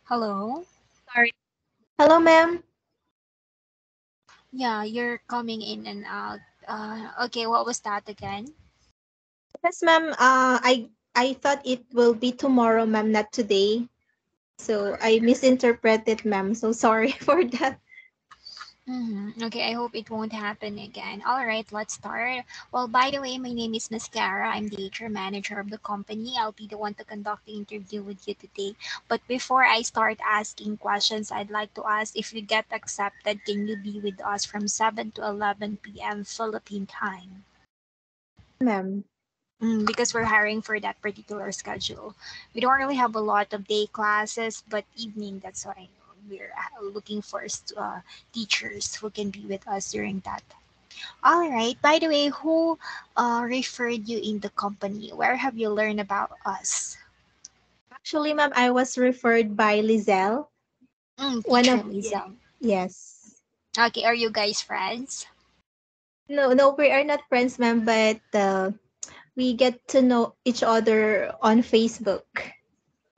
Hello? Sorry. Hello, ma'am. Yeah, you're coming in and out. Okay, what was that again? Yes, ma'am. I thought it will be tomorrow, ma'am, not today. So I misinterpreted, ma'am. So sorry for that. Okay, I hope it won't happen again. All right, let's start. Well, by the way, my name is Miss Cara. I'm the HR manager of the company. I'll be the one to conduct the interview with you today. But before I start asking questions, I'd like to ask if you get accepted, can you be with us from 7 to 11 p.m. Philippine time? Ma'am. Because we're hiring for that particular schedule. We don't really have a lot of day classes, but evening, that's why we're looking for teachers who can be with us during that. All right. By the way, who referred you in the company? Where have you learned about us? Actually, ma'am, I was referred by Lizelle. One Teacher of Lisa. yes. Okay, are you guys friends? No, no, we are not friends, ma'am, but we get to know each other on Facebook.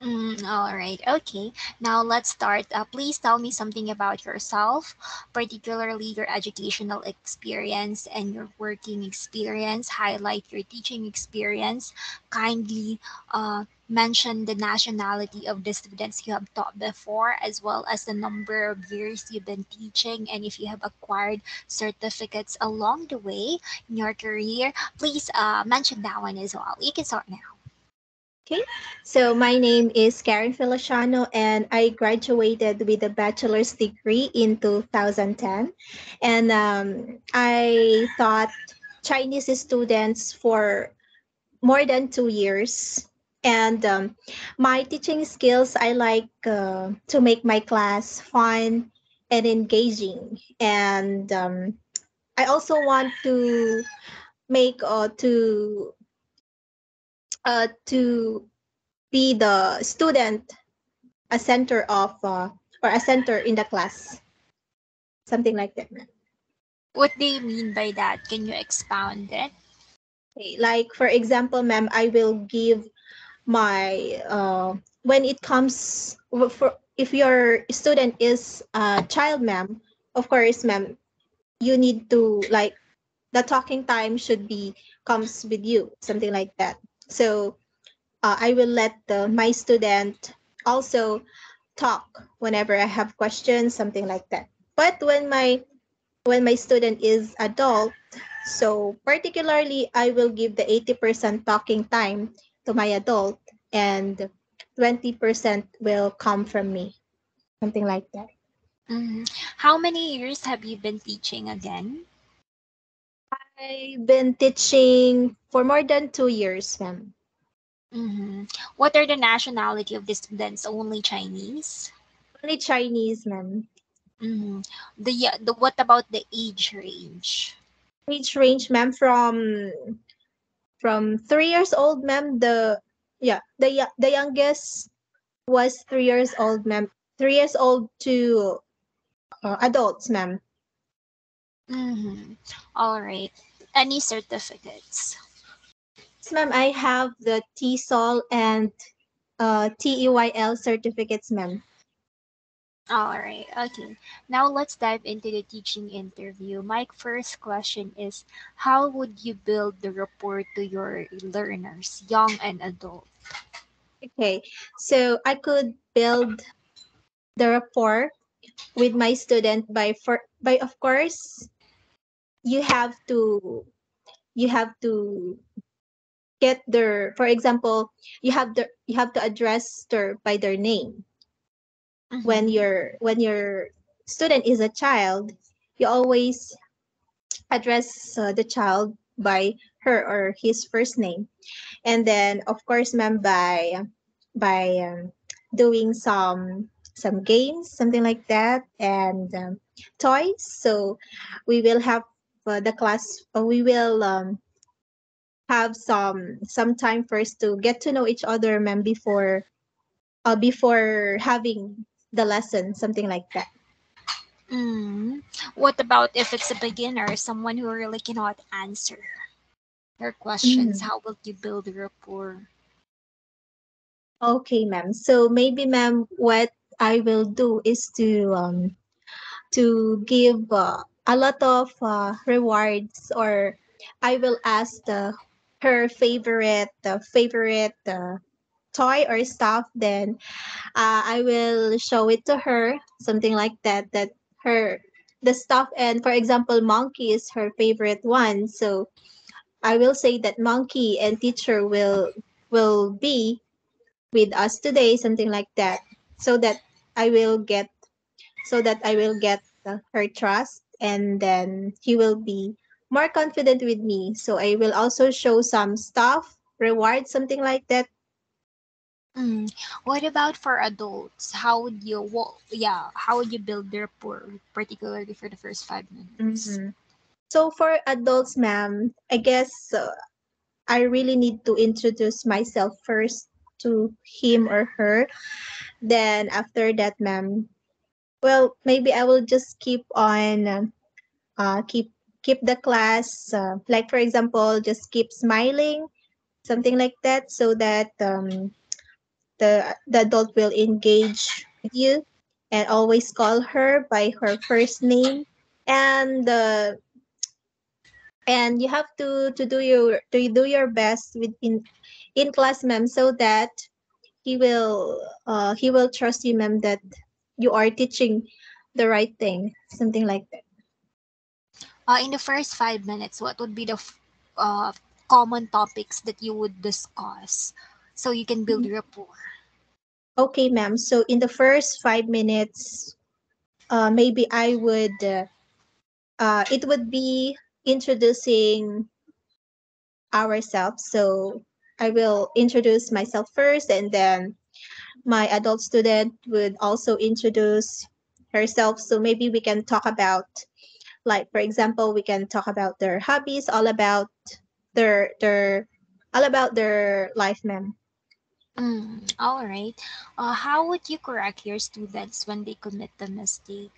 All right. Okay. Now let's start. Please tell me something about yourself, particularly your educational experience and your working experience. Highlight your teaching experience. Kindly mention the nationality of the students you have taught before, as well as the number of years you've been teaching, and if you have acquired certificates along the way in your career. Please mention that one as well. You can start now. Okay, so my name is Karen Feliciano, and I graduated with a bachelor's degree in 2010. And I taught Chinese students for more than 2 years. And my teaching skills, I like to make my class fun and engaging. And I also want to make to be the student a center of or a center in the class, something like that. What do you mean by that? Can you expound it? Okay, like for example, ma'am, I will give my when it comes for if your student is a child, ma'am, of course, ma'am, you need to like the talking time should be comes with you, something like that. So I will let my student also talk whenever I have questions, something like that. But when my student is adult, so particularly I will give the 80% talking time to my adult and 20% will come from me, something like that. Mhm. How many years have you been teaching again? I've been teaching for more than 2 years, ma'am. What are the nationality of the students? Only Chinese? Only Chinese, ma'am. hmm the what about the age range? Age range, ma'am, from 3 years old, ma'am. The youngest was 3 years old, ma'am. 3 years old to adults, ma'am. Mm-hmm. All right. Any certificates? Yes, ma'am. I have the TESOL and TEYL certificates, ma'am. All right. Okay. Now let's dive into the teaching interview. My first question is, how would you build the rapport to your learners, young and adult? Okay, so I could build the rapport with my student by of course you have to you have to get their, for example, you have to address their by their name. Mm-hmm. When your student is a child, you always address the child by her or his first name, and then of course, ma'am, by doing some games, something like that, and toys. So we will have the class. We will have some time first to get to know each other, ma'am, before having the lesson, something like that. Mm. What about if it's a beginner, someone who really cannot answer your questions? Mm. How will you build rapport? Okay, ma'am. So maybe, ma'am, what I will do is to give a lot of rewards, or I will ask her favorite toy or stuff. Then I will show it to her, something like that. That her the stuff, and for example, monkey is her favorite one. So I will say that monkey and teacher will be with us today, something like that, so that I will get I will get her trust, and then he will be more confident with me. So I will also show some stuff, reward, something like that. Mm. What about for adults? How would you, yeah, how would you build their rapport, particularly for the first 5 minutes? Mhm. So for adults, ma'am, I guess I really need to introduce myself first to him or her. Then after that, ma'am, well, maybe I will just keep on keep the class. Like for example, just keep smiling, something like that, so that the adult will engage with you, and always call her by her first name. And you have to do your best with in class, ma'am, so that he will trust you, ma'am, that you are teaching the right thing, something like that. In the first 5 minutes, what would be the common topics that you would discuss so you can build rapport? Okay, ma'am. So in the first 5 minutes, maybe I would it would be introducing ourselves. So I will introduce myself first, and then my adult student would also introduce herself. So maybe we can talk about, like for example, we can talk about their hobbies, their all about their life, ma'am. All right. How would you correct your students when they commit the mistake?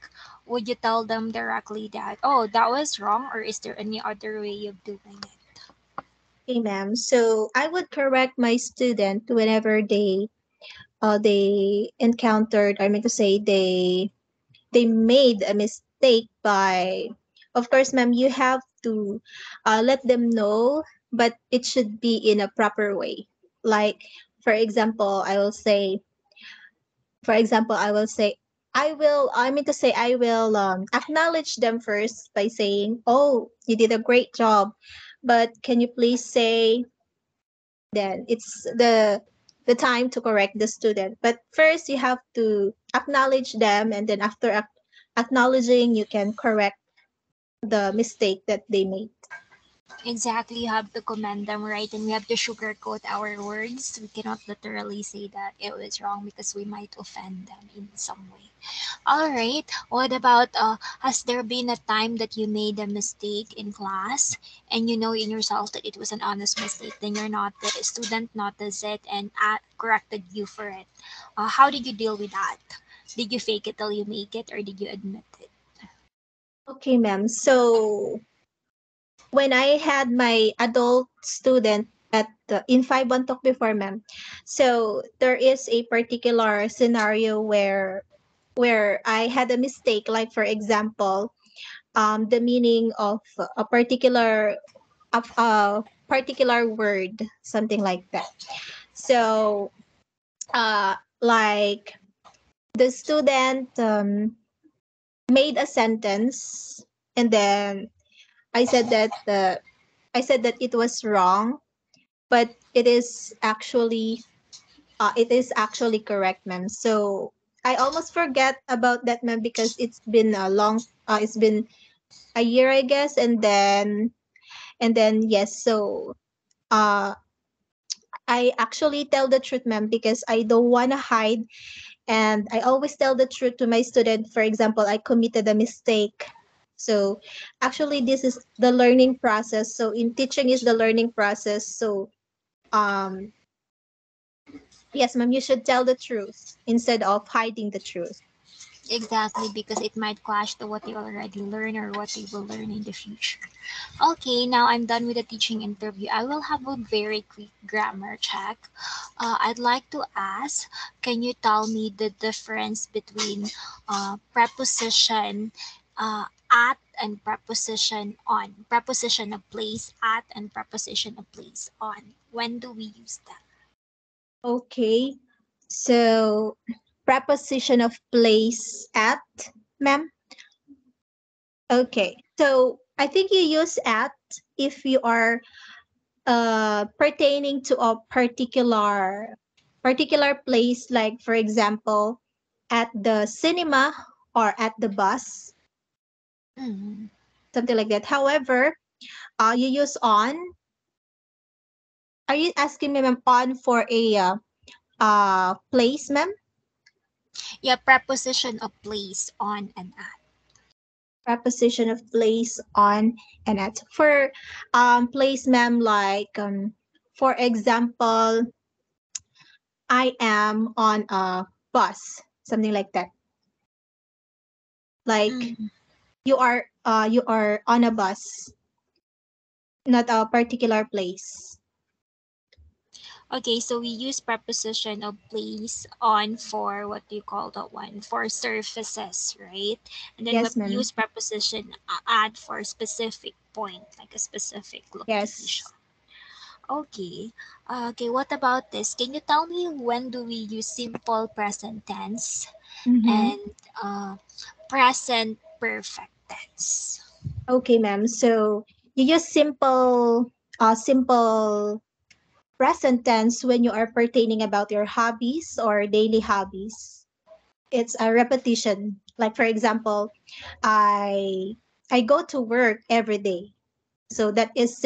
Would you tell them directly that, oh, that was wrong, or is there any other way of doing it? Okay, ma'am. So I would correct my student whenever they encountered, I mean to say, they made a mistake. By, of course, ma'am, you have to let them know, but it should be in a proper way. Like for example, I will say, I mean to say, I will acknowledge them first by saying, oh, you did a great job, but can you please say, then it's the time to correct the student. But first you have to acknowledge them, and then after acknowledging, you can correct the mistake that they made. Exactly, you have to commend them, right? And we have to sugarcoat our words. We cannot literally say that it was wrong because we might offend them in some way. All right. What about has there been a time that you made a mistake in class and you know in yourself that it was an honest mistake, then the student noticed it and corrected you for it? How did you deal with that? Did you fake it till you make it or did you admit it? Okay, ma'am. So when I had my adult student at in 5-1 talk before, ma'am, so there is a particular scenario where I had a mistake. Like for example, the meaning of a particular word, something like that. So, like the student made a sentence, and then I said that it was wrong, but it is actually correct, ma'am. So I almost forget about that, ma'am, because it's been a year, I guess, and then yes. So uh I actually tell the truth, ma'am, because I don't want to hide, and I always tell the truth to my student. For example, I committed a mistake. So actually, this is the learning process. So in teaching is the learning process. So um, yes, ma'am, you should tell the truth instead of hiding the truth. Exactly, because it might clash to what they already learn or what they will learn in the future. Okay, now I'm done with the teaching interview. I will have a very quick grammar check. I'd like to ask, can you tell me the difference between preposition at and preposition on? Preposition of place at and preposition of place on. When do we use that? Okay. So preposition of place at, ma'am. Okay. So I think you use at if you are pertaining to a particular place, like for example at the cinema or at the bus, Mm. something like that. However, you use on. Are you asking me, ma'am, on for a place, ma'am? Yeah, preposition of place on and at. Preposition of place, on, and at. For place, ma'am, like for example, I am on a bus, something like that. Like Mm. you are on a bus, not a particular place. Okay, so we use preposition of place on for what do you call that one? For surfaces, right? And then we Yes, ma'am. use preposition add for specific point, like a specific location. Yes. Okay. Okay, what about this? Can you tell me when do we use simple present tense Mm-hmm. and present perfect tense? Okay, ma'am. So you use simple present tense when you are pertaining about your hobbies or daily hobbies. It's a repetition. Like for example, I I go to work every day. So that is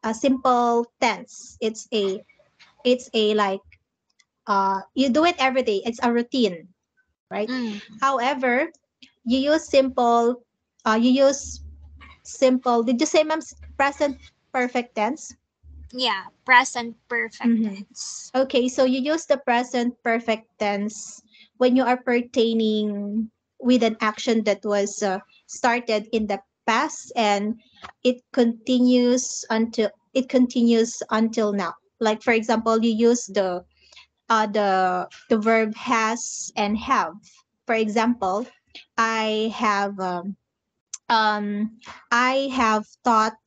a simple tense. It's a like you do it every day. It's a routine, right? Mm, However, you use simple. Did you say, ma'am, present perfect tense? yeah, present perfect Mm-hmm. tense. Okay, so you use the present perfect tense when you are pertaining with an action that was started in the past and it continues until now. Like for example, you use the verb has and have. For example, I have I have taught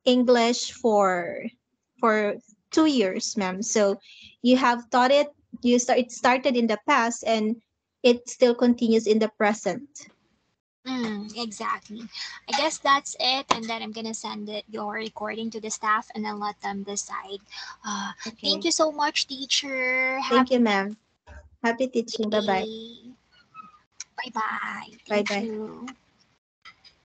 English for 2 years, ma'am. So you have taught it. It started in the past and it still continues in the present. Exactly. I guess that's it, and then I'm gonna send it your recording to the staff, and then let them decide. Thank Okay. you so much, teacher. Have Thank a you, good ma'am. Happy teaching. Bye bye. day. Bye bye. Bye Thank bye. you.